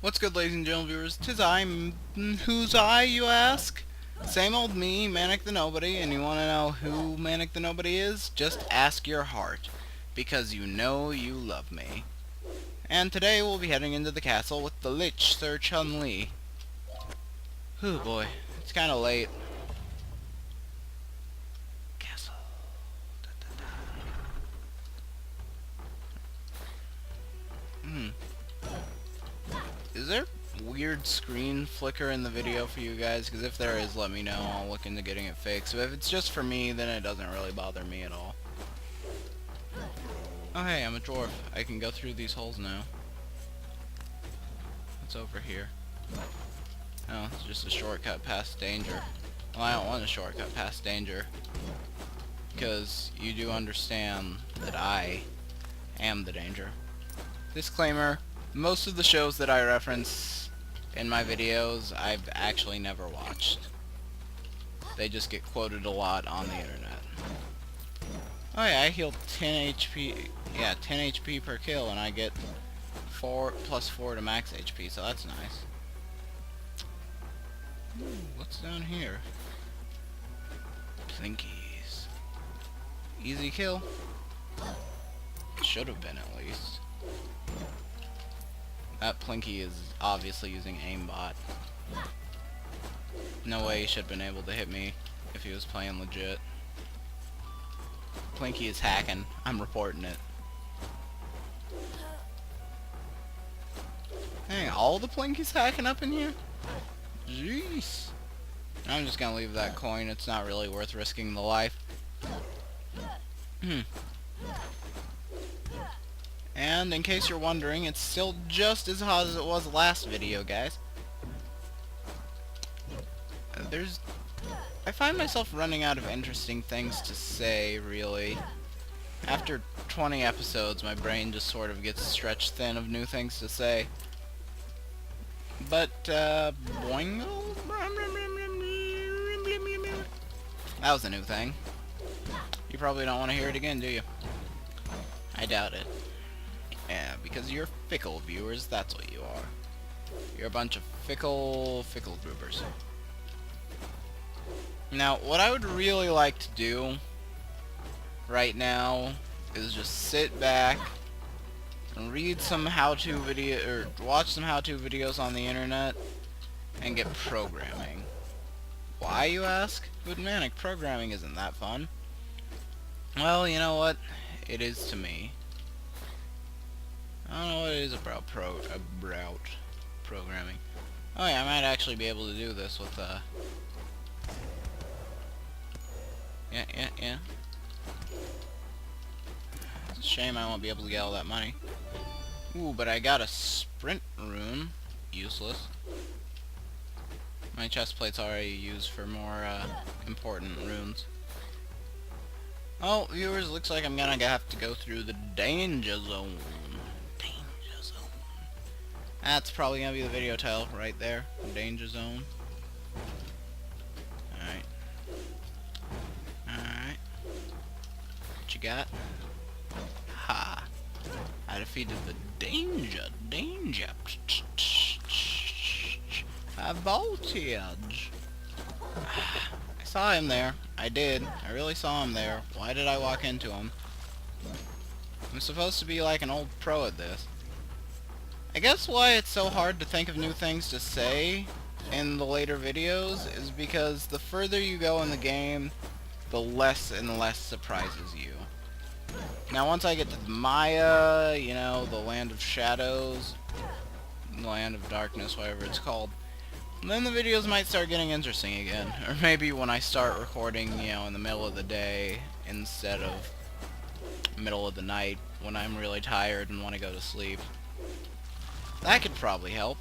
What's good, ladies and gentlemen viewers? 'Tis I, who's I, you ask? Same old me, ManicTheNobody, and you wanna know who ManicTheNobody is? Just ask your heart, because you know you love me. And today we'll be heading into the castle with the Lich Sir Chun-Li. Whew boy, it's kinda late. Castle. Da, da, da. Is there weird screen flicker in the video for you guys? Because if there is, let me know. I'll look into getting it fixed. But if it's just for me, then it doesn't really bother me at all. Oh hey, I'm a dwarf. I can go through these holes now. What's over here? Oh, it's just a shortcut past danger. Well, I don't want a shortcut past danger. Because you do understand that I am the danger. Disclaimer. Most of the shows that I reference in my videos, I've actually never watched. They just get quoted a lot on the internet. Oh yeah, I heal 10 HP, yeah, 10 HP per kill, and I get 4 plus 4 to max HP, so that's nice. Ooh, what's down here? Plinkies. Easy kill. Should have been at least. That Plinky is obviously using aimbot. No way he should have been able to hit me if he was playing legit. Plinky is hacking. I'm reporting it. Dang, all the Plinkies hacking up in here? Jeez. I'm just gonna leave that coin. It's not really worth risking the life. And in case you're wondering, it's still just as hot as it was last video, guys. I find myself running out of interesting things to say, really. After 20 episodes, my brain just sort of gets stretched thin of new things to say. But, boingo? That was a new thing. You probably don't want to hear it again, do you? I doubt it. Yeah, because you're fickle, viewers, that's what you are. You're a bunch of fickle groupers. Now, what I would really like to do right now is just sit back and read some how-to video, or watch some how-to videos on the internet and get programming. Why, you ask? Good manic, programming isn't that fun. Well, you know what? It is to me. I don't know what it is about programming. Oh yeah, I might actually be able to do this with yeah. It's a shame I won't be able to get all that money. Ooh, but I got a sprint rune. Useless. My chest plate's already used for more important runes. Oh, viewers, looks like I'm gonna have to go through the danger zone. That's probably gonna be the video title right there. Danger zone. Alright. Alright. What you got? Ha! I defeated the danger. A voltage. I saw him there. I did. I really saw him there. Why did I walk into him? I'm supposed to be like an old pro at this. I guess why it's so hard to think of new things to say in the later videos is because the further you go in the game, the less and less surprises you. Now once I get to Maya, you know, the land of shadows, the land of darkness, whatever it's called, then the videos might start getting interesting again. Or maybe when I start recording, you know, in the middle of the day instead of middle of the night when I'm really tired and want to go to sleep. That could probably help.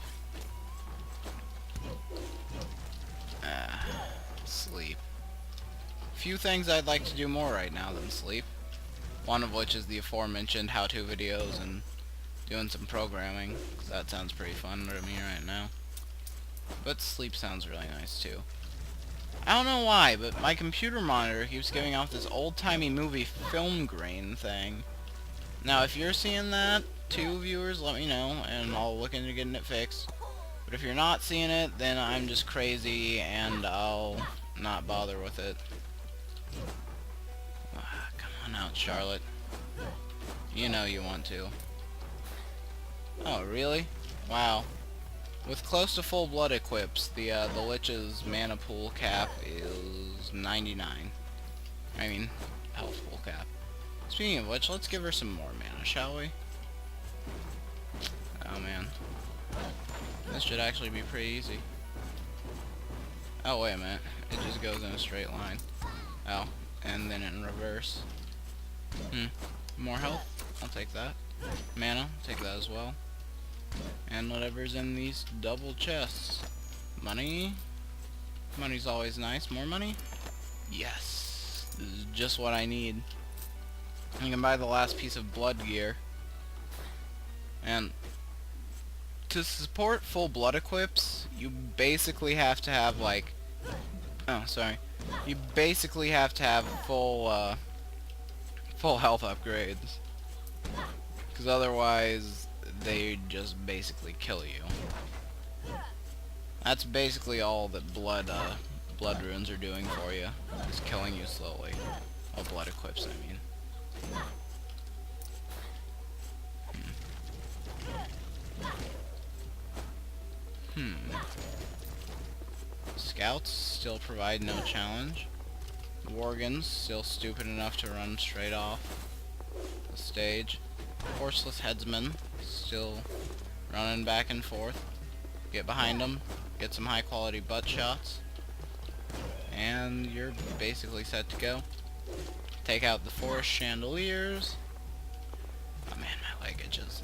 Sleep. Few things I'd like to do more right now than sleep. One of which is the aforementioned how-to videos and doing some programming. That sounds pretty fun to me right now. But sleep sounds really nice too. I don't know why, but my computer monitor keeps giving off this old-timey movie film grain thing. Now, if you're seeing that, 2 viewers, let me know, and I'll look into getting it fixed. But if you're not seeing it, then I'm just crazy, and I'll not bother with it. Come on out, Charlotte. You know you want to. Oh, really? Wow. With close to full blood equips, the Lich's mana pool cap is 99. I mean, health pool cap. Speaking of which, let's give her some more mana, shall we? Oh man. This should actually be pretty easy. Oh, wait a minute. It just goes in a straight line. Oh, and then in reverse. More health? I'll take that. Mana? Take that as well. And whatever's in these double chests. Money? Money's always nice. More money? Yes! This is just what I need. I can buy the last piece of blood gear. And to support full blood equips, you basically have to have like... Oh, sorry. You basically have to have full health upgrades. Because otherwise, they just basically kill you. That's basically all that blood runes are doing for you. Is killing you slowly. Oh, blood equips, I mean. Scouts still provide no challenge. Worgans still stupid enough to run straight off the stage. Horseless headsmen still running back and forth. Get behind them, get some high quality butt shots, and you're basically set to go. Take out the forest chandeliers. Oh man, my leg itches.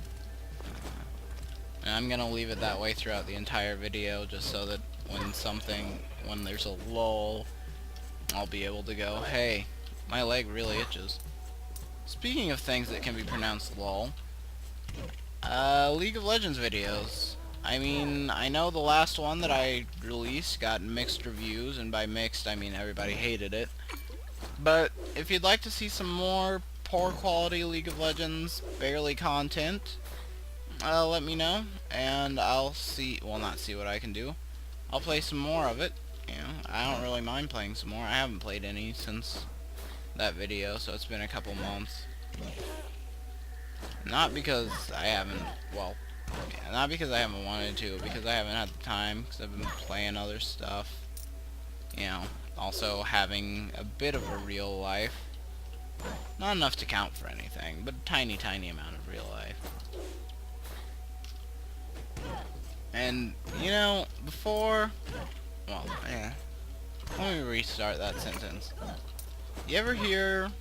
And I'm gonna leave it that way throughout the entire video, just so that when there's a lull, I'll be able to go, hey, my leg really itches. Speaking of things that can be pronounced lull, League of Legends videos. I mean, I know the last one that I released got mixed reviews, and by mixed I mean everybody hated it. But if you'd like to see some more poor quality League of Legends barely content, let me know, and I'll not see what I can do. I'll play some more of it. You know, I don't really mind playing some more. I haven't played any since that video, so it's been a couple months. Not because I haven't, not because I haven't wanted to, because I haven't had the time, because I've been playing other stuff. You know, also having a bit of a real life. Not enough to count for anything, but a tiny, tiny amount of real life. And, you know, let me restart that sentence. You ever hear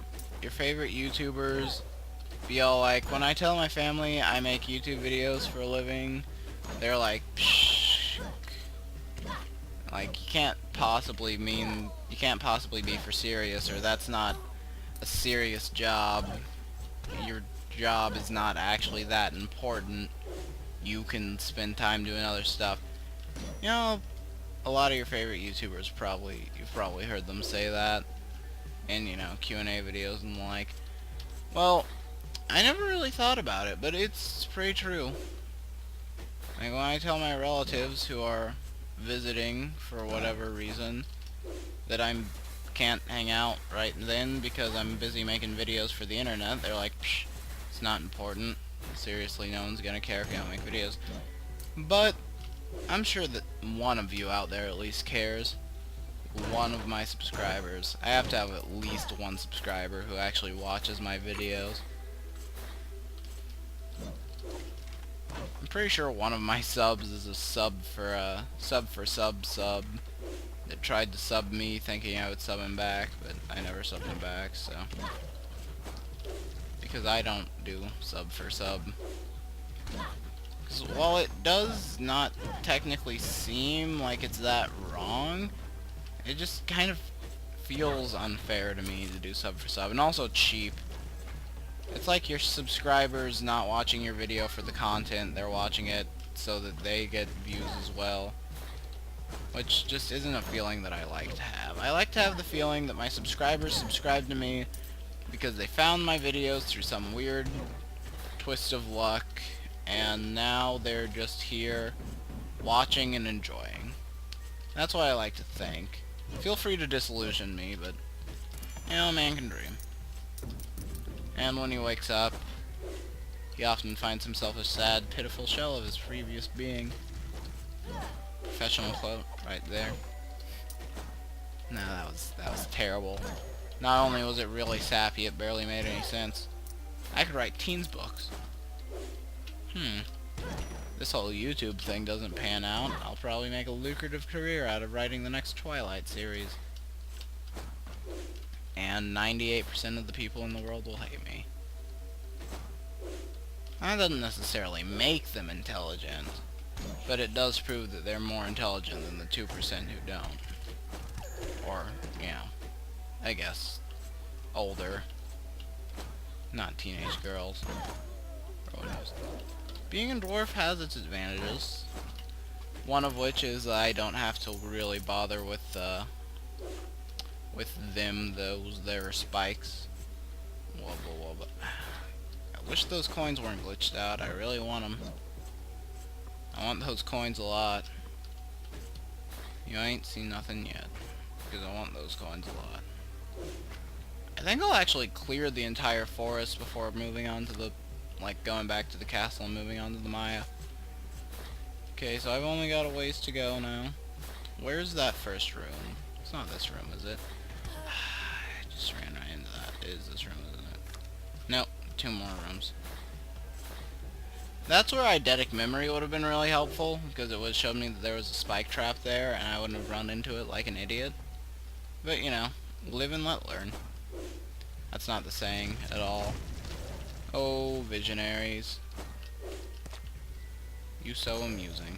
your favorite YouTubers be all like, when I tell my family I make YouTube videos for a living, they're like, psh. Like, you can't possibly be for serious, or that's not a serious job. Your job is not actually that important. You can spend time doing other stuff. You know, a lot of your favorite YouTubers you've probably heard them say that in, you know, Q&A videos and the like. Well, I never really thought about it, but it's pretty true. Like, when I tell my relatives who are visiting for whatever reason that I can't hang out right then because I'm busy making videos for the internet, they're like, psh, it's not important. Seriously, no one's gonna care if you don't make videos. But I'm sure that one of you out there at least cares. One of my subscribers. I have to have at least one subscriber who actually watches my videos. I'm pretty sure one of my subs is a sub sub that tried to sub me thinking I would sub him back, but I never subbed him back, so. Because I don't do sub for sub. Because while it does not technically seem like it's that wrong, it just kind of feels unfair to me to do sub for sub, and also cheap. It's like your subscribers not watching your video for the content, they're watching it so that they get views as well. Which just isn't a feeling that I like to have. I like to have the feeling that my subscribers subscribe to me because they found my videos through some weird twist of luck, and now they're just here watching and enjoying. That's what I like to think. Feel free to disillusion me, but, you know, a man can dream. And when he wakes up, he often finds himself a sad, pitiful shell of his previous being. Professional quote right there. No, that was terrible. Not only was it really sappy, it barely made any sense. I could write teens books. This whole YouTube thing doesn't pan out, I'll probably make a lucrative career out of writing the next Twilight series. And 98% of the people in the world will hate me. That doesn't necessarily make them intelligent, but it does prove that they're more intelligent than the 2% who don't. Or, you know, I guess, older. Not teenage girls. Being a dwarf has its advantages. One of which is I don't have to really bother with their spikes. Wubba wubba. I wish those coins weren't glitched out. I really want them. I want those coins a lot. You ain't seen nothing yet, because I want those coins a lot. I think I'll actually clear the entire forest before moving on to the, like, going back to the castle and moving on to the Maya. Okay, so I've only got a ways to go now. Where's that first room? It's not this room, is it? I just ran right into that. It is this room, isn't it? Nope, 2 more rooms. That's where eidetic memory would have been really helpful, because it would have showed me that there was a spike trap there, and I wouldn't have run into it like an idiot. But, you know, live and let learn. That's not the saying at all. Oh, visionaries. You so amusing.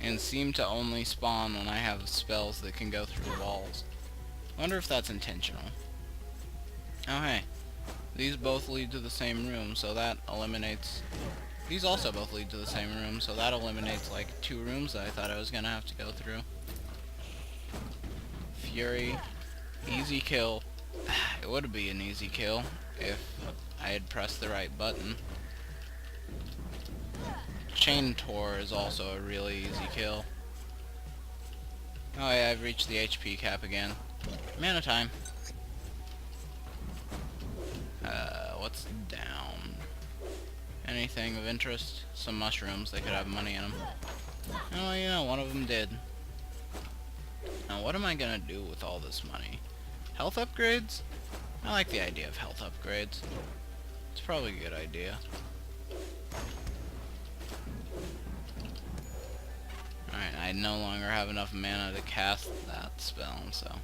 And seem to only spawn when I have spells that can go through the walls. Wonder if that's intentional. Oh hey. These both lead to the same room, so that eliminates... These also both lead to the same room, so that eliminates like 2 rooms that I thought I was gonna have to go through. Fury. Easy kill. It would be an easy kill if I had pressed the right button. Chain Tor is also a really easy kill. Oh yeah, I've reached the HP cap again. Mana time. What's down? Anything of interest? Some mushrooms, they could have money in them. Oh, you know, one of them did. Now, what am I gonna do with all this money? Health upgrades? I like the idea of health upgrades. It's probably a good idea. Alright, I no longer have enough mana to cast that spell, so...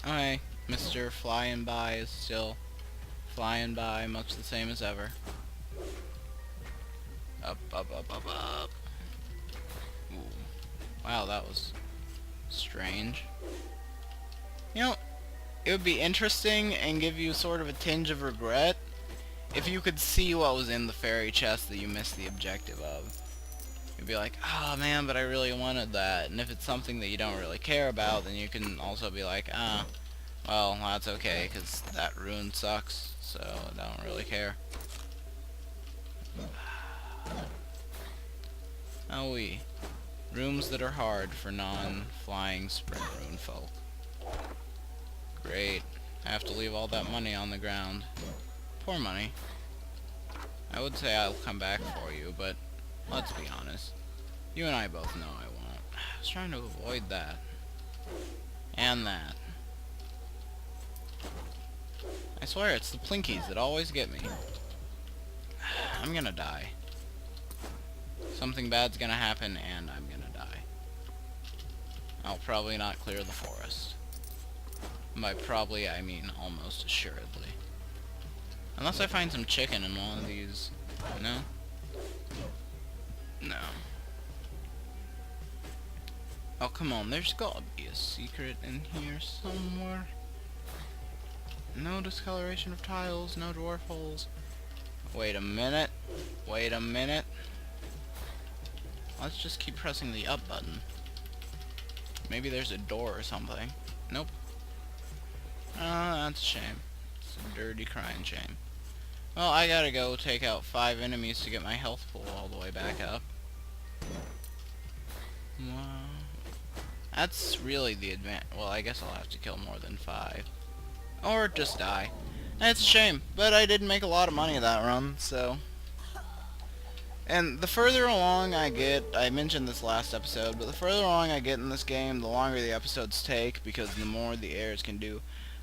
Okay, Mr. Flying By is still flying by, much the same as ever. Up, up, up, up, up. Ooh. Wow, that was strange. You know, it would be interesting and give you sort of a tinge of regret if you could see what was in the fairy chest that you missed the objective of. You'd be like, oh man, but I really wanted that. And if it's something that you don't really care about, then you can also be like, ah, well, that's okay, because that rune sucks, so I don't really care. Oh wee. Rooms that are hard for non-flying sprint rune folk. Great. I have to leave all that money on the ground. Poor money. I would say I'll come back for you, but let's be honest. You and I both know I won't. I was trying to avoid that. And that. I swear, it's the Plinkies that always get me. I'm gonna die. Something bad's gonna happen, and I'm gonna die. I'll probably not clear the forest. And by probably, I mean almost assuredly. Unless I find some chicken in one of these. No? No. Oh, come on. There's gotta be a secret in here somewhere. No discoloration of tiles, no dwarf holes. Wait a minute. Wait a minute. Let's just keep pressing the up button. Maybe there's a door or something. Nope. That's a shame. Dirty crying shame. Well, I gotta go take out 5 enemies to get my health pool all the way back up. Wow. That's really the well, I guess I'll have to kill more than 5. Or just die. It's a shame, but I did make a lot of money that run, so... And the further along I get, I mentioned this last episode, but the further along I get in this game, the longer the episodes take, because the more the heirs can do.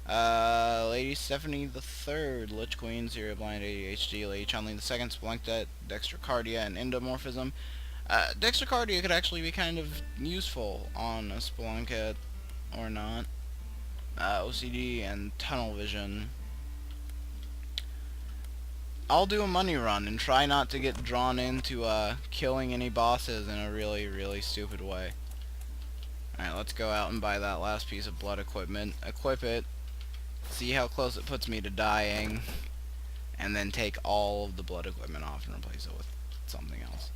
Lady Stephanie the Third, Lich Queen, Zero Blind, ADHD, Lady Chun-Li the Second, Splunked, Dextrocardia, and Endomorphism. Dextrocardia could actually be kind of useful on a Spelunket, or not. OCD and Tunnel Vision. I'll do a money run and try not to get drawn into killing any bosses in a really, really stupid way. Alright, let's go out and buy that last piece of blood equipment, equip it, see how close it puts me to dying, and then take all of the blood equipment off and replace it with something else.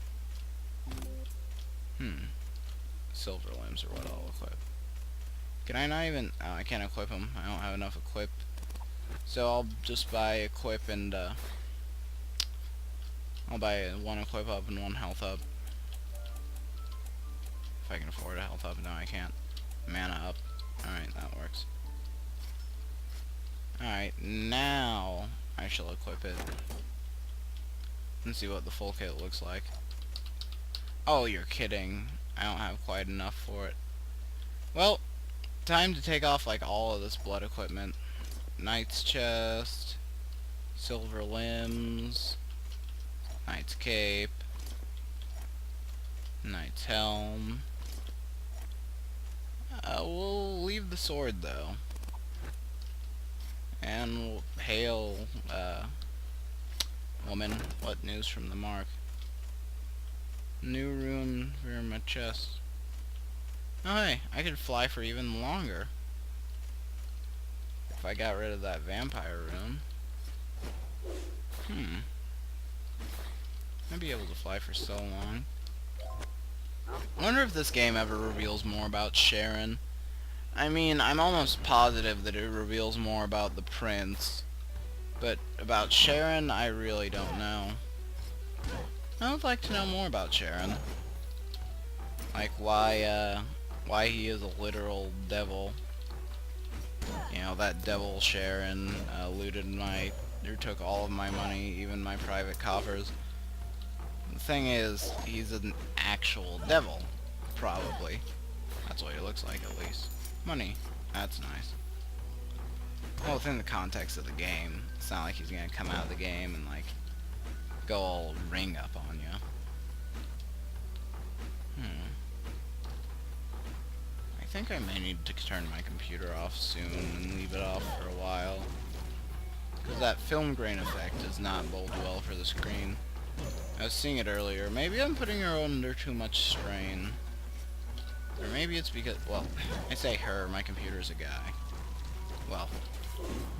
Silver limbs are what I'll equip. Can I not even... Oh, I can't equip them. I don't have enough equip. So I'll just buy equip and, I'll buy 1 equip up and 1 health up. If I can afford a health up. No, I can't. Mana up. Alright, that works. Alright, now I shall equip it. And see what the full kit looks like. Oh, you're kidding. I don't have quite enough for it. Well, time to take off like all of this blood equipment. Knight's chest, silver limbs, Knight's cape, Knight's helm. We'll leave the sword though. And we'll hail, woman, what news from the mark? New rune for my chest. Oh hey, I could fly for even longer. If I got rid of that vampire rune. I'd be able to fly for so long. I wonder if this game ever reveals more about Sharon. I mean, I'm almost positive that it reveals more about the prince. But about Sharon, I really don't know. I would like to know more about Sharon. Like why he is a literal devil. You know, that devil Sharon looted or took all of my money, even my private coffers. The thing is, he's an actual devil, probably. That's what he looks like, at least. Money, that's nice. Well, within the context of the game, it's not like he's gonna come out of the game and, like, go all ring up on you. I think I may need to turn my computer off soon and leave it off for a while. Because that film grain effect does not bode well for the screen. I was seeing it earlier. Maybe I'm putting her under too much strain. Or maybe it's because, well, I say her, my computer's a guy. Well,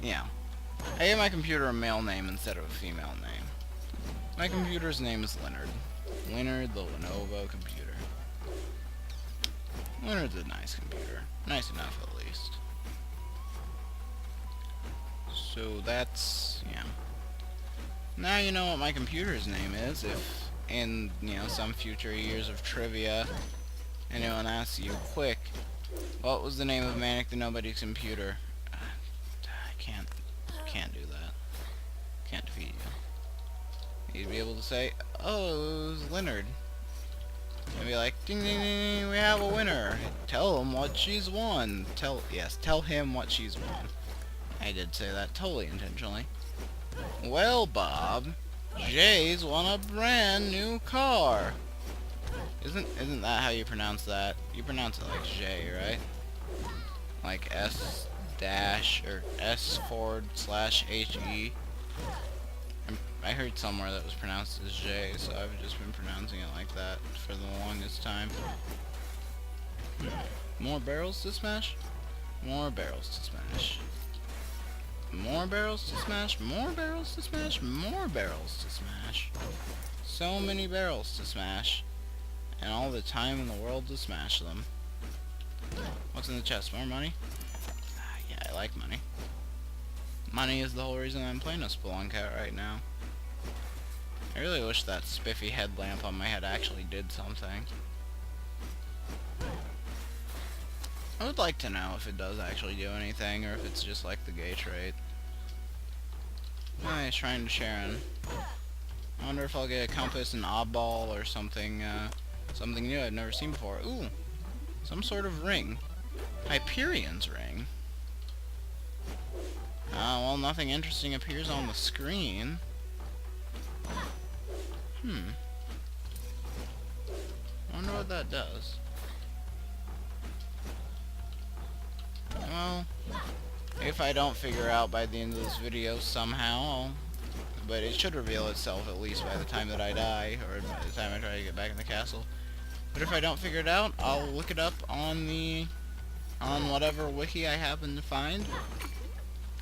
yeah. I gave my computer a male name instead of a female name. My computer's name is Leonard. Leonard the Lenovo computer. Leonard's a nice computer. Nice enough, at least. So that's, yeah. Now you know what my computer's name is. If in, you know, some future years of trivia, anyone asks you, quick, what was the name of ManicTheNobody's computer? I can't do that. Can't defeat you. You'd be able to say, oh, it was Leonard. And be like, ding ding ding, we have a winner. Tell him what she's won. Tell him what she's won. I did say that totally intentionally. Well, Bob, Jay's won a brand new car. Isn't that how you pronounce that? You pronounce it like J, right? Like S dash or S//HE. I heard somewhere that was pronounced as J, so I've just been pronouncing it like that for the longest time. More barrels to smash? More barrels to smash. More barrels to smash, more barrels to smash, more barrels to smash. So many barrels to smash. And all the time in the world to smash them. What's in the chest? More money? Yeah, I like money. Money is the whole reason I'm playing a Speluncat right now. I really wish that spiffy headlamp on my head actually did something. I would like to know if it does actually do anything, or if it's just like the gay trait. Hi, Shrine to Sharon. I wonder if I'll get a compass, an oddball, or something, something new I've never seen before. Ooh, some sort of ring. Hyperion's ring. Well, nothing interesting appears on the screen. I wonder what that does. Well, if I don't figure out by the end of this video somehow, but it should reveal itself at least by the time that I die, or by the time I try to get back in the castle. But if I don't figure it out, I'll look it up on whatever wiki I happen to find.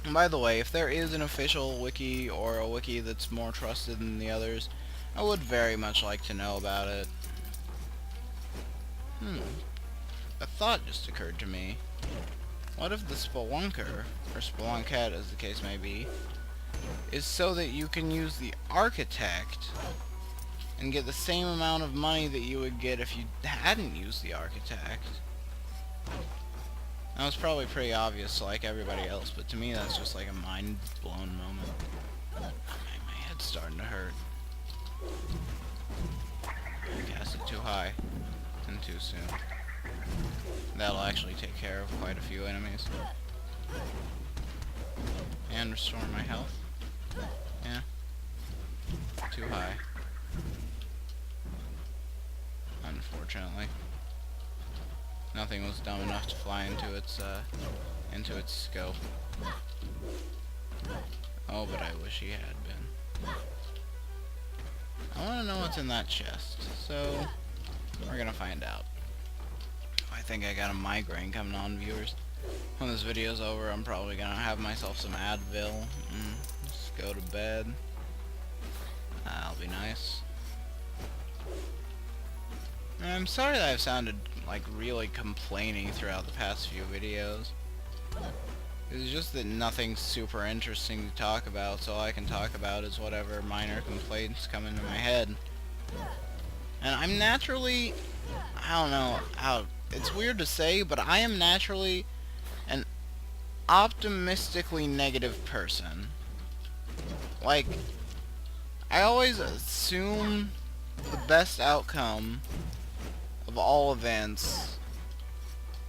And by the way, if there is an official wiki, or a wiki that's more trusted than the others, I would very much like to know about it. A thought just occurred to me. What if the Spelunker, or Speluncat as the case may be, is so that you can use the Architect and get the same amount of money that you would get if you hadn't used the Architect? That was probably pretty obvious to like everybody else, but to me that's just like a mind-blown moment. My head's starting to hurt. I cast it too high and too soon. That'll actually take care of quite a few enemies. And restore my health. Yeah. Too high. Unfortunately. Nothing was dumb enough to fly into its scope. Oh, but I wish he had been. I want to know what's in that chest, so we're gonna find out. I think I got a migraine coming on, viewers. When this video's over, I'm probably gonna have myself some Advil and just go to bed. That'll be nice. And I'm sorry that I've sounded like really complaining throughout the past few videos. It's just that nothing's super interesting to talk about, so all I can talk about is whatever minor complaints come into my head. And I'm naturally, I don't know how, it's weird to say, but I am naturally an optimistically negative person. Like, I always assume the best outcome of all events,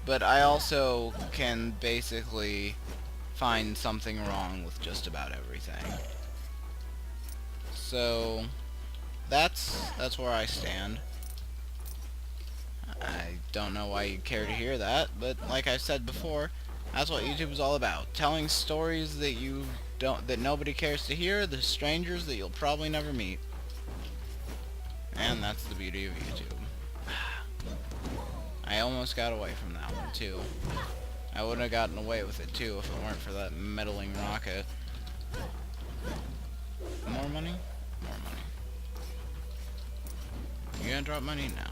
but I also can basically find something wrong with just about everything. So that's where I stand. I don't know why you'd care to hear that, but like I said before, that's what YouTube is all about. Telling stories that nobody cares to hear, the strangers that you'll probably never meet. And that's the beauty of YouTube. I almost got away from that one too. I wouldn't have gotten away with it too if it weren't for that meddling rocket. More money? More money. You gonna drop money now?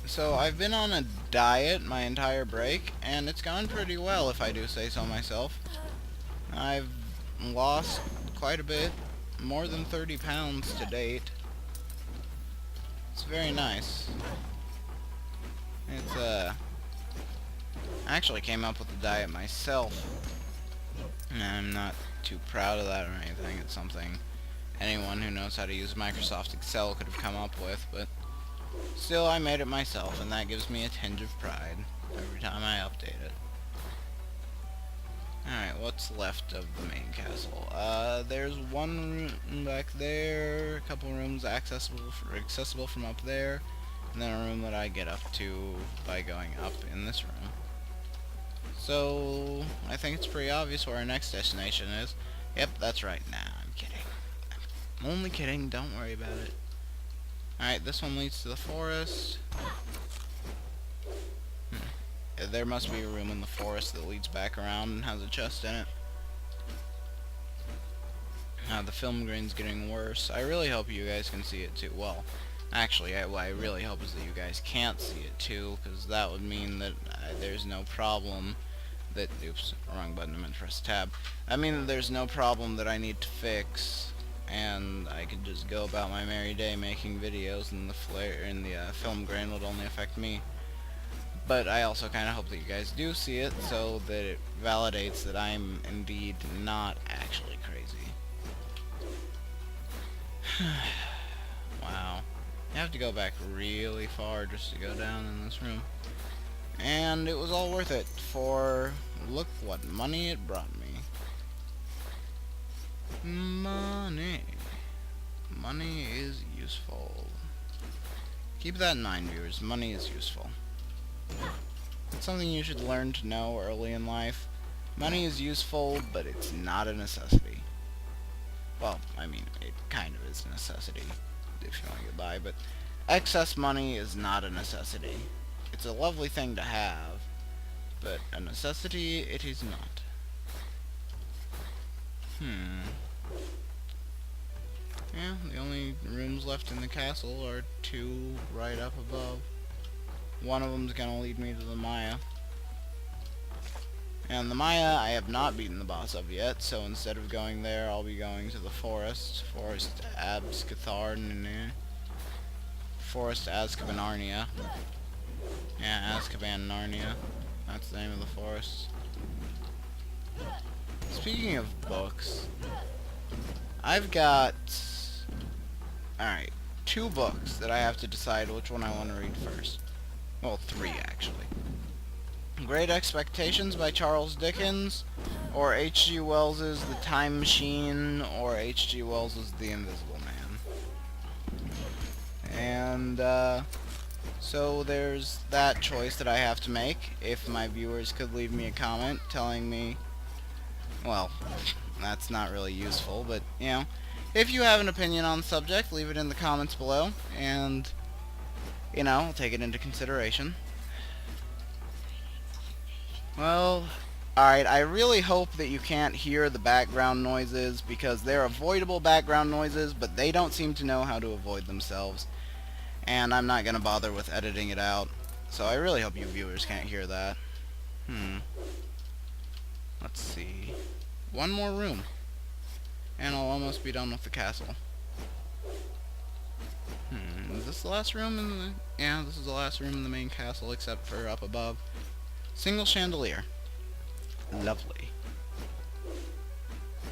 So I've been on a diet my entire break, and it's gone pretty well if I do say so myself. I've lost quite a bit, more than 30 pounds to date. It's very nice. It's I actually came up with the diet myself, and I'm not too proud of that or anything. It's something anyone who knows how to use Microsoft Excel could have come up with, but still I made it myself, and that gives me a tinge of pride every time I update it. Alright, what's left of the main castle? There's one room back there, a couple rooms accessible from up there, and then a room that I get up to by going up in this room. So, I think it's pretty obvious where our next destination is. Yep, that's right. Nah, I'm kidding. I'm only kidding, don't worry about it. Alright, this one leads to the forest. There must be a room in the forest that leads back around and has a chest in it. The film grain's getting worse. I really hope you guys can see it too. Well, Actually, what I really hope is that you guys can't see it too, because that would mean that there's no problem that, oops, wrong button, I meant to press tab. I mean that there's no problem that I need to fix, and I could just go about my merry day making videos, and the flare and the film grain would only affect me. But I also kind of hope that you guys do see it, so that it validates that I'm indeed not actually crazy. Wow. You have to go back really far just to go down in this room. And it was all worth it, for look what money it brought me. Money. Money is useful. Keep that in mind, viewers. Money is useful. It's something you should learn to know early in life. Money is useful, but it's not a necessity. Well, I mean, it kind of is a necessity if you want to get by, but excess money is not a necessity. It's a lovely thing to have, but a necessity it is not. Yeah, the only rooms left in the castle are two right up above. One of them's gonna lead me to the Maya. And the Maya, I have not beaten the boss of yet, so instead of going there, I'll be going to the Forest Azkaban, Narnia. Yeah, Azkaban, Narnia. That's the name of the forest. Speaking of books, I've got, alright, 2 books that I have to decide which one I want to read first. Well, 3 actually. Great Expectations by Charles Dickens, or H.G. Wells's The Time Machine, or H.G. Wells's The Invisible Man. And, so there's that choice that I have to make. If my viewers could leave me a comment telling me, well, that's not really useful, but, you know, if you have an opinion on the subject, leave it in the comments below, and, you know, I'll take it into consideration. Well, alright, I really hope that you can't hear the background noises, because they're avoidable background noises, but they don't seem to know how to avoid themselves. And I'm not going to bother with editing it out. So I really hope you viewers can't hear that. Let's see. 1 more room. And I'll almost be done with the castle. Is this the last room in the... Yeah, this is the last room in the main castle, except for up above. Single chandelier. Lovely.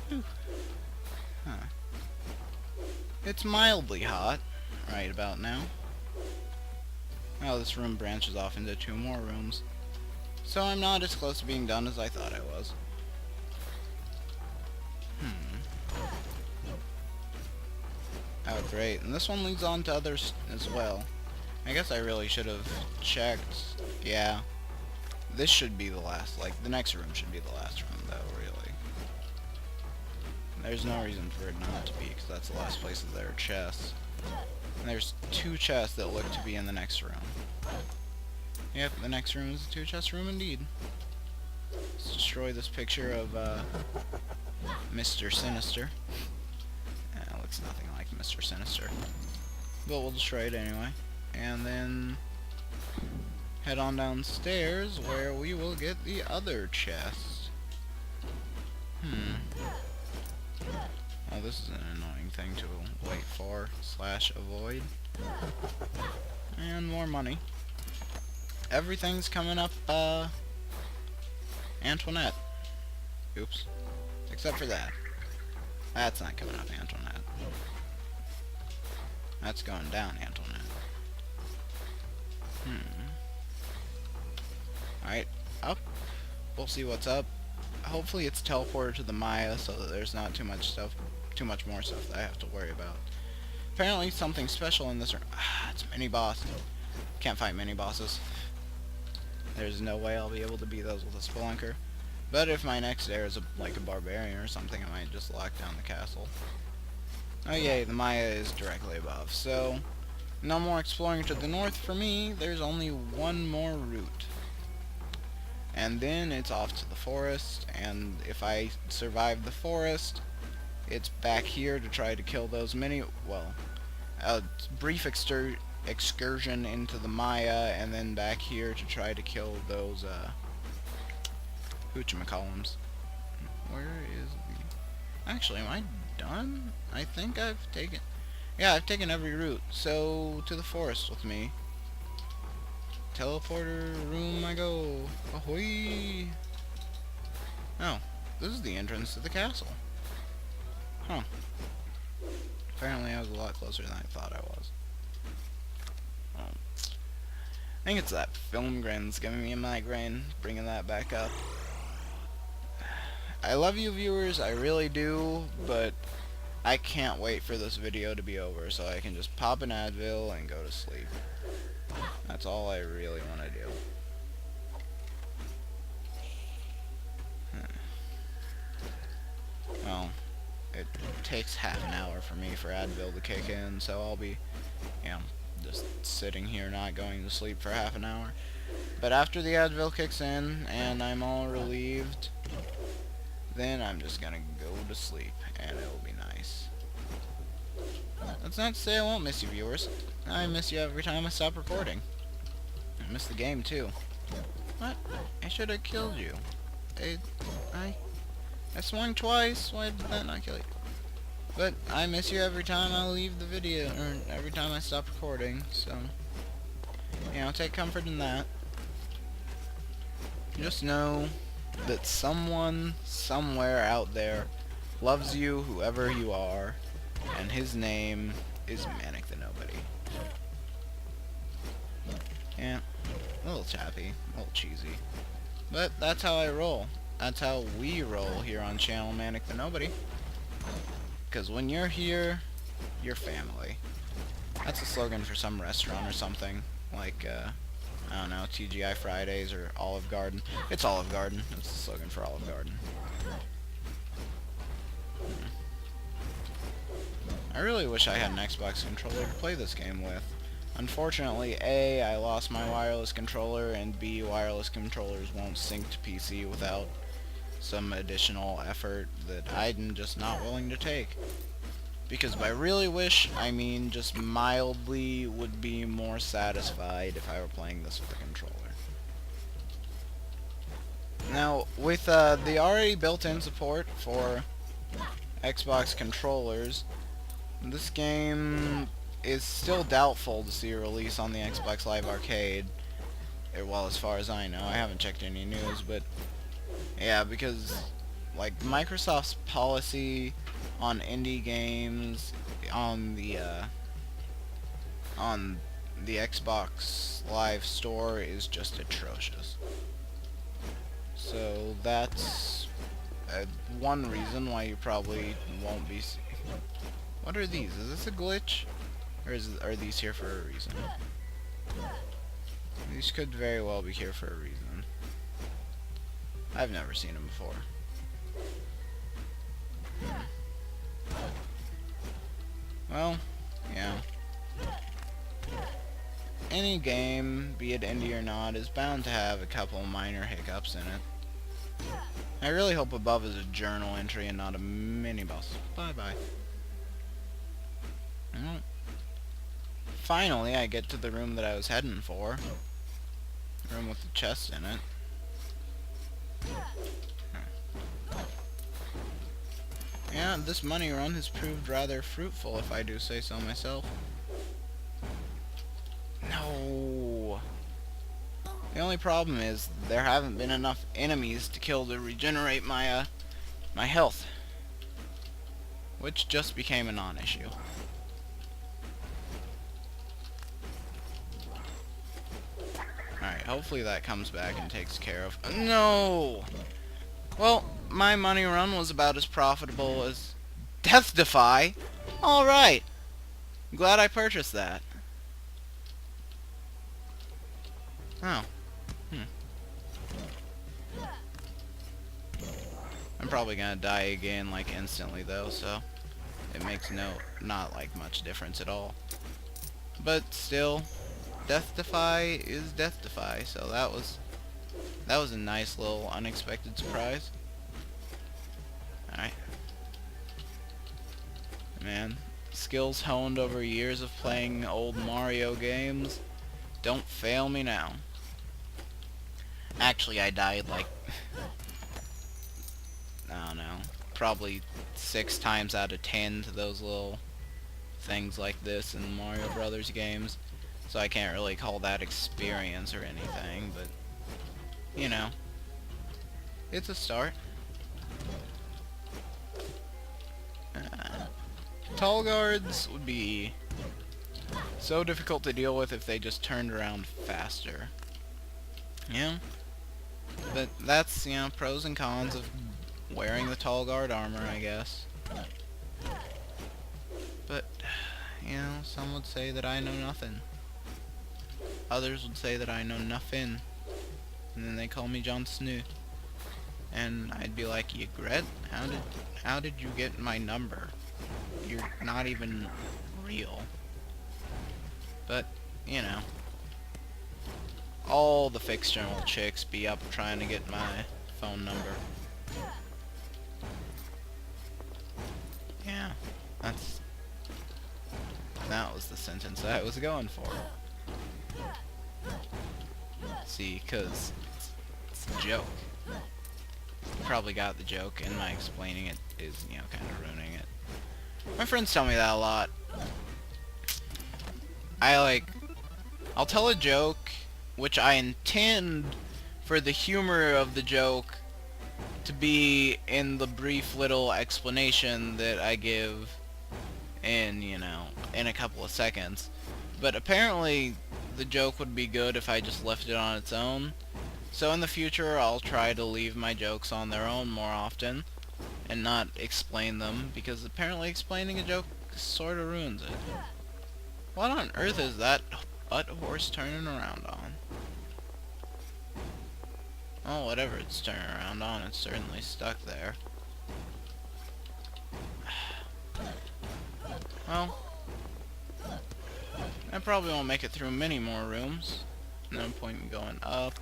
Whew. Huh. It's mildly hot right about now. Well, this room branches off into 2 more rooms, so I'm not as close to being done as I thought I was. Oh, great. And this one leads on to others as well. I guess I really should have checked. Yeah. This should be the last, like, the next room should be the last room, though, really. There's no reason for it not to be, because that's the last place that there are chests. And there's 2 chests that look to be in the next room. Yep, the next room is a 2-chest room indeed. Let's destroy this picture of Mr. Sinister. Looks nothing like Mr. Sinister. But we'll destroy it anyway. And then head on downstairs where we will get the other chest. Oh, this is an annoying thing to wait for / avoid. And more money. Everything's coming up, Antoinette. Oops. Except for that. That's not coming up, Antoinette. That's going down, Antoinette. Alright, up. We'll see what's up. Hopefully it's teleported to the Maya so that there's not too much more stuff that I have to worry about. Apparently something special in this room. It's a mini-boss. Can't fight mini-bosses. There's no way I'll be able to beat those with a spelunker. But if my next heir is like a barbarian or something, I might just lock down the castle. Oh yay, the Maya is directly above. So, no more exploring to the north for me. There's only 1 more route. And then it's off to the forest, and if I survive the forest, it's back here to try to kill those well, a brief excursion into the Maya, and then back here to try to kill those whatchamacallums. Where is the... Actually, am I done? I think I've taken... Yeah, I've taken every route. So, to the forest with me. Teleporter room I go. Ahoy! Oh, this is the entrance to the castle. Huh. Apparently I was a lot closer than I thought I was. I think it's that film grin's giving me a migraine, bringing that back up. I love you viewers, I really do, but I can't wait for this video to be over so I can just pop an Advil and go to sleep. That's all I really want to do. Well, it takes half an hour for me for Advil to kick in, so I'll be, you know, just sitting here not going to sleep for half an hour. But after the Advil kicks in and I'm all relieved, then I'm just gonna go to sleep and it'll be nice. That's not to say I won't miss you viewers. I miss you every time I stop recording. I miss the game too. What? I should have killed you. I swung twice. Why did that not kill you? But I miss you every time I leave the video, or every time I stop recording, so, you know, take comfort in that. Just know that someone, somewhere out there, loves you, whoever you are, and his name is ManicTheNobody. Yeah, a little chappy, a little cheesy. But that's how I roll. That's how we roll here on channel ManicTheNobody. Because when you're here, you're family. That's a slogan for some restaurant or something. Like, I don't know, TGI Fridays or Olive Garden. It's Olive Garden. That's the slogan for Olive Garden. I really wish I had an Xbox controller to play this game with. Unfortunately, A, I lost my wireless controller, and B, wireless controllers won't sync to PC without some additional effort that I'm just not willing to take. Because by really wish, I mean just mildly would be more satisfied if I were playing this with a controller. Now, with the already built-in support for Xbox controllers, this game is still doubtful to see a release on the Xbox Live Arcade. Well, as far as I know. I haven't checked any news, but yeah, because like Microsoft's policy on indie games on the Xbox Live store is just atrocious. So that's one reason why you probably won't be. What are these? Is this a glitch, or are these here for a reason? These could very well be here for a reason. I've never seen them before. Well, yeah. Any game, be it indie or not, is bound to have a couple minor hiccups in it. I really hope above is a journal entry and not a mini-boss. Bye-bye. Finally, I get to the room that I was heading for. The room with the chest in it. Yeah, this money run has proved rather fruitful, if I do say so myself. No. The only problem is there haven't been enough enemies to kill to regenerate my my health, which just became a non-issue. Alright, hopefully that comes back and takes care of... No! Well, my money run was about as profitable as Death Defy. Alright. Glad I purchased that. Oh. I'm probably gonna die again, like, instantly, though, so it makes not like much difference at all. But still, Death Defy is Death Defy, so that was a nice little unexpected surprise. Alright. Man, skills honed over years of playing old Mario games. Don't fail me now. Actually, I died like, I don't know, probably 6 times out of 10 to those little things like this in Mario Brothers games. So I can't really call that experience or anything, but, you know, it's a start. Tall guards would be so difficult to deal with if they just turned around faster. Yeah. But that's, you know, pros and cons of wearing the tall guard armor, I guess. But, you know, some would say that I know nothing. Others would say that I know nothing. And then they call me Jon Snow. And I'd be like, Ygritte, how did you get my number? You're not even real. But, you know, all the fictional chicks be up trying to get my phone number. Yeah, that was the sentence I was going for. See, 'cause it's a joke. You probably got the joke, and my explaining it is, you know, kind of ruining it. My friends tell me that a lot. I'll tell a joke, which I intend for the humor of the joke to be in the brief little explanation that I give in, you know, in a couple of seconds. But apparently the joke would be good if I just left it on its own. So in the future I'll try to leave my jokes on their own more often and not explain them, because apparently explaining a joke sort of ruins it. What on earth is that butt horse turning around on? Oh, whatever it's turning around on, it's certainly stuck there. Well, I probably won't make it through many more rooms. No point in going up.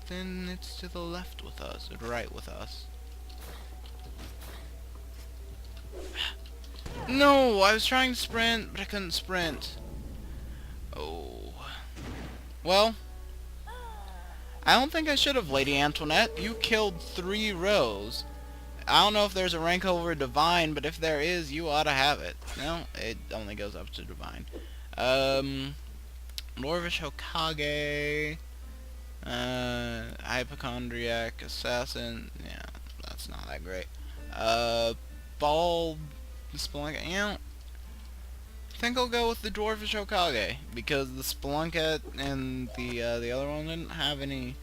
Then it's to the left with us, or right with us. No, I was trying to sprint, but I couldn't sprint. Oh. Well, I don't think I should have, Lady Antoinette. You killed 3 rows. I don't know if there's a rank over Divine, but if there is, you ought to have it. No, it only goes up to Divine. Dwarvish Hokage, Hypochondriac Assassin. Yeah, that's not that great. Bald Spelunker. You know, I think I'll go with the Dwarvish Hokage, because the Spelunket and the other one didn't have any,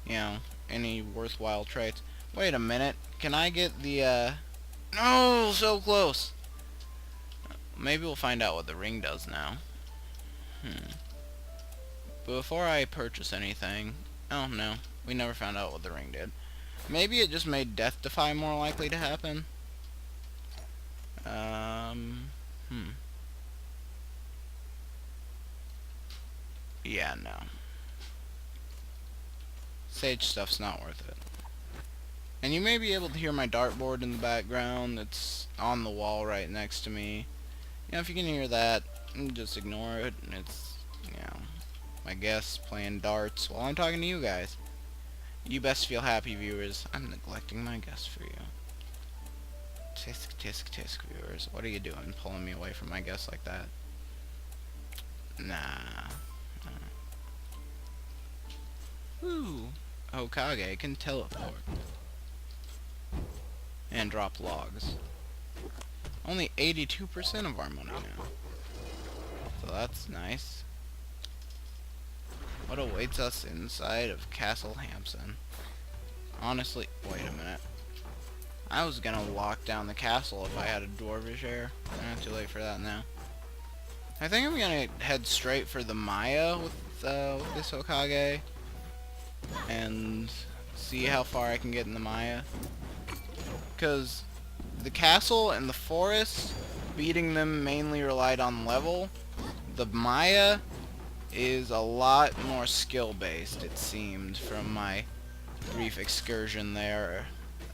you know, any worthwhile traits. Wait a minute. Can I get the, No! So close! Maybe we'll find out what the ring does now. But before I purchase anything... Oh, no. We never found out what the ring did. Maybe it just made Death Defy more likely to happen? Yeah, no. Sage stuff's not worth it. And you may be able to hear my dartboard in the background. It's on the wall right next to me. You know, if you can hear that, just ignore it. It's, you know, my guests playing darts while I'm talking to you guys. You best feel happy, viewers. I'm neglecting my guests for you. Tisk, tisk, tisk, viewers. What are you doing, pulling me away from my guests like that? Nah. Ooh. Hokage can teleport. And drop logs. Only 82% of our money now. So that's nice. What awaits us inside of Castle Hampson? Honestly, wait a minute. I was gonna lock down the castle if I had a dwarvish heir. Too late for that now. I think I'm gonna head straight for the Maya with this Hokage. And see how far I can get in the Maya. Because the castle and the forest, beating them mainly relied on level. The Maya is a lot more skill-based, it seemed, from my brief excursion there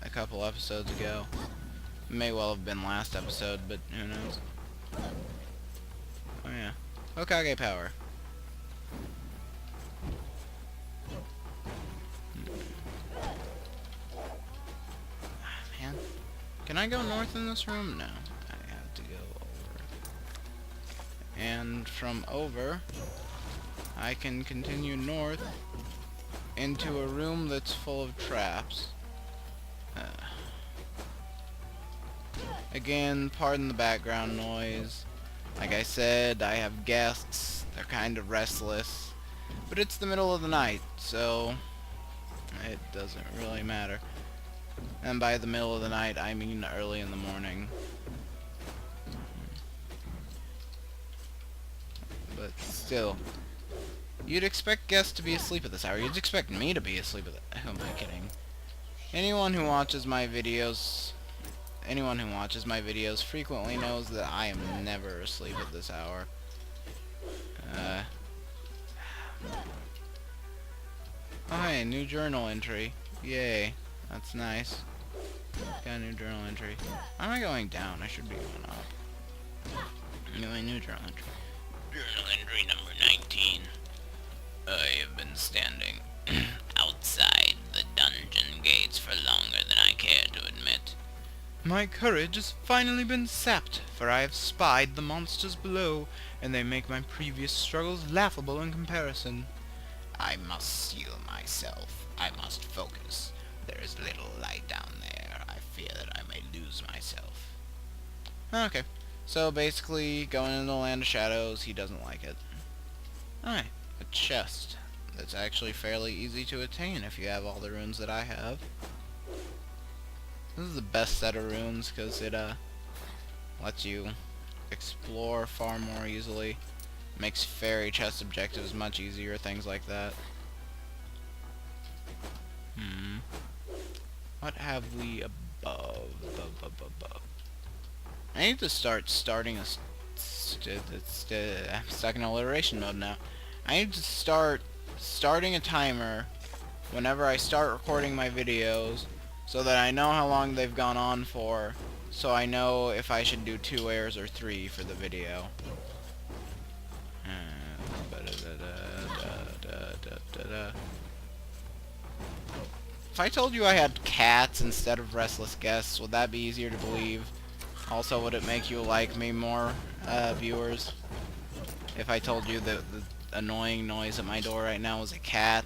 a couple episodes ago. May well have been last episode, but who knows? Oh yeah. Hokage power. Man. Can I go north in this room? No. I have to go over. And from over, I can continue north into a room that's full of traps. Again, pardon the background noise. Like I said, I have guests. They're kind of restless. But it's the middle of the night, so it doesn't really matter. And by the middle of the night, I mean early in the morning. But still, you'd expect guests to be asleep at this hour. You'd expect me to be asleep at that. Who am I kidding? Anyone who watches my videos frequently knows that I am never asleep at this hour. Oh hey, new journal entry. Yay. That's nice. Got a new journal entry. Why am I going down? I should be going up. Anyway, new journal entry. Journal entry number 19. I have been standing outside the dungeon gates for longer than I care to admit. My courage has finally been sapped, for I have spied the monsters below, and they make my previous struggles laughable in comparison. I must steel myself. I must focus. There is little light down there. I fear that I may lose myself. Okay. So basically, going into the land of shadows, he doesn't like it. Alright. A chest. That's actually fairly easy to attain if you have all the runes that I have. This is the best set of runes because it lets you explore far more easily. Makes fairy chest objectives much easier, things like that. What have we above? I need to starting a... I'm stuck in alliteration mode now. I need to starting a timer whenever I start recording my videos so that I know how long they've gone on for, so I know if I should do 2 airs or 3 for the video. If I told you I had cats instead of restless guests, would that be easier to believe? Also, would it make you like me more, viewers? If I told you that the annoying noise at my door right now was a cat?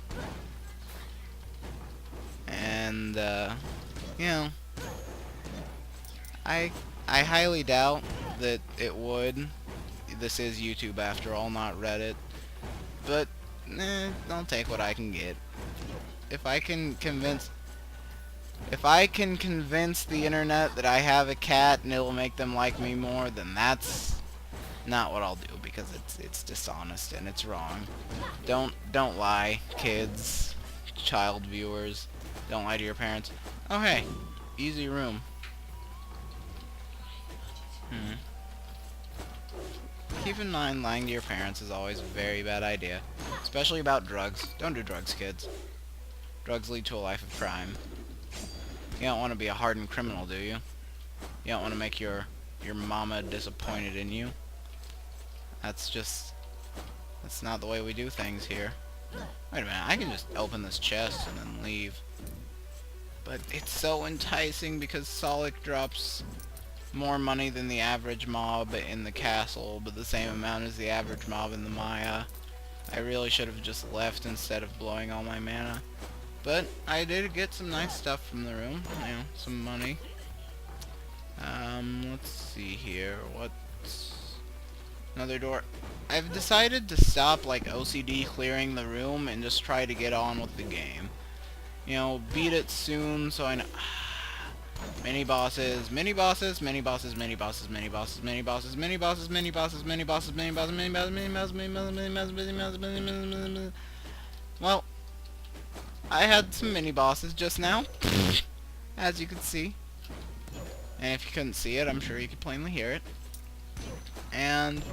And, you know, I highly doubt that it would. This is YouTube after all, not Reddit. But, I'll take what I can get. If I can convince the internet that I have a cat and it'll make them like me more, then that's not what I'll do, because it's dishonest and it's wrong. Don't lie, kids, child viewers. Don't lie to your parents. Oh hey, easy room. Keep in mind, lying to your parents is always a very bad idea, especially about drugs. Don't do drugs, kids. Drugs lead to a life of crime. You don't want to be a hardened criminal, do you? You don't want to make your mama disappointed in you. That's not the way we do things here. Wait a minute, I can just open this chest and then leave. But it's so enticing because Solid drops more money than the average mob in the castle, but the same amount as the average mob in the Maya. I really should have just left instead of blowing all my mana. But I did get some nice stuff from the room, you know, some money. Let's see here, what's... Another door. I've decided to stop, like, OCD clearing the room and just try to get on with the game. You know, beat it soon so I know... Mini bosses, mini bosses, mini bosses, mini bosses, mini bosses, mini bosses, mini bosses, mini bosses, mini bosses, mini bosses, mini bosses, mini bosses, mini bosses, mini bosses, mini bosses, mini bosses. Well, I had some mini bosses just now, as you could see. And if you couldn't see it, I'm sure you could plainly hear it. And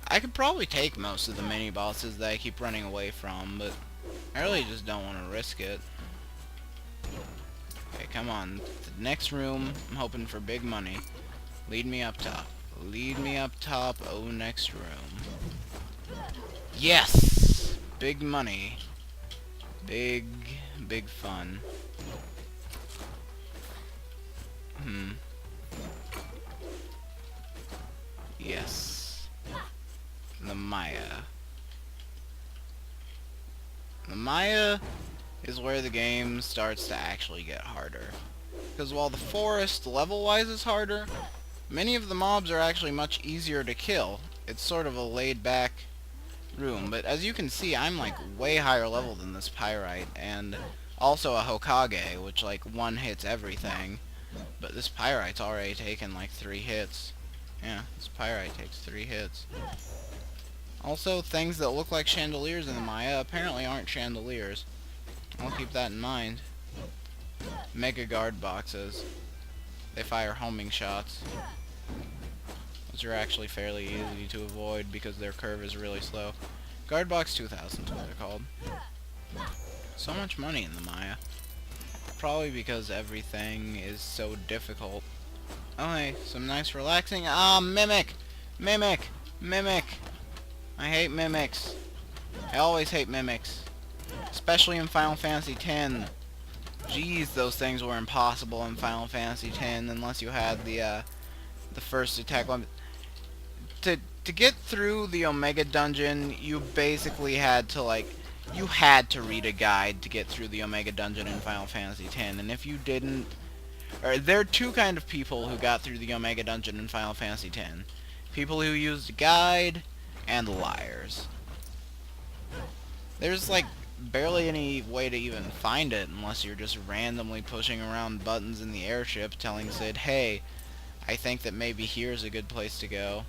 I could probably take most of the mini bosses that I keep running away from, but I really just don't want to risk it. Okay, come on. The next room, I'm hoping for big money. Lead me up top. Lead me up top. Oh, next room. Yes! Big money. Big fun. Yes. The Maya. The Maya is where the game starts to actually get harder. Because while the forest level-wise is harder, many of the mobs are actually much easier to kill. It's sort of a laid-back room, but as you can see, I'm like way higher level than this Pyrite, and also a Hokage, which like one hits everything. But this Pyrite's already taken like 3 hits. Yeah, this Pyrite takes 3 hits. Also, things that look like chandeliers in the Maya apparently aren't chandeliers. I'll keep that in mind. Mega guard boxes. They fire homing shots. Those are actually fairly easy to avoid because their curve is really slow. Guard box 2000 is what they're called. So much money in the Maya. Probably because everything is so difficult. Okay, some nice relaxing. Ah, Mimic! Mimic! Mimic! I hate mimics. I always hate mimics. Especially in Final Fantasy X. Jeez, those things were impossible in Final Fantasy X unless you had the first attack limit. To get through the Omega Dungeon, you basically had to you had to read a guide to get through the Omega Dungeon in Final Fantasy X, and if you didn't, or there are two kind of people who got through the Omega Dungeon in Final Fantasy X. People who used a guide, and liars. There's like barely any way to even find it unless you're just randomly pushing around buttons in the airship telling Sid, hey, I think that maybe here's a good place to go.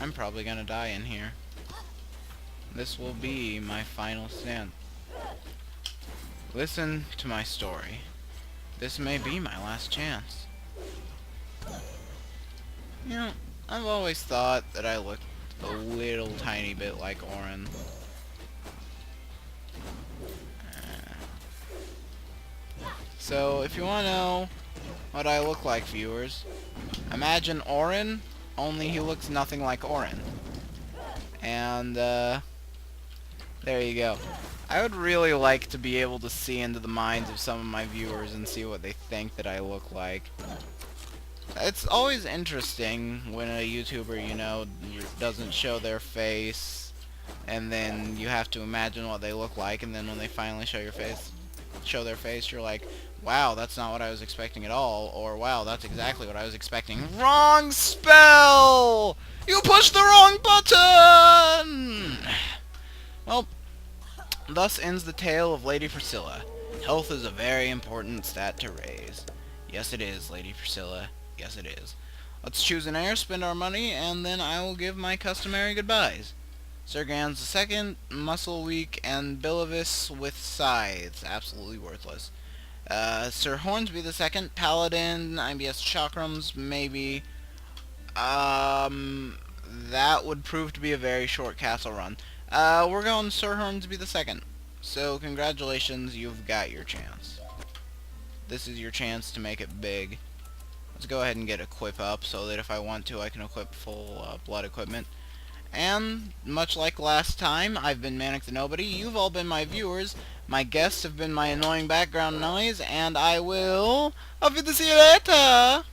I'm probably gonna die in here. This will be my final stand. Listen to my story. This may be my last chance. You know, I've always thought that I looked a little tiny bit like Auron. So, if you want to know what I look like, viewers, imagine Auron, only he looks nothing like Auron. And, there you go. I would really like to be able to see into the minds of some of my viewers and see what they think that I look like. It's always interesting when a YouTuber, you know, doesn't show their face, and then you have to imagine what they look like, and then when they finally show their face, you're like, wow, that's not what I was expecting at all, or wow, that's exactly what I was expecting. Wrong spell! You pushed the wrong button! Well, thus ends the tale of Lady Priscilla. Health is a very important stat to raise. Yes, it is, Lady Priscilla. Yes, it is. Let's choose an heir, spend our money, and then I will give my customary goodbyes. Sir Gans II, Muscle Weak, and Bilivis with Scythes. Absolutely worthless. Sir Hornsby II, Paladin, IBS Chakrams, maybe. That would prove to be a very short castle run. We're going Sir Hornsby II. So, congratulations, you've got your chance. This is your chance to make it big. Let's go ahead and get Equip up so that if I want to, I can equip full blood equipment. And, much like last time, I've been ManicTheNobody, you've all been my viewers, my guests have been my annoying background noise, and I will... I'll see you later!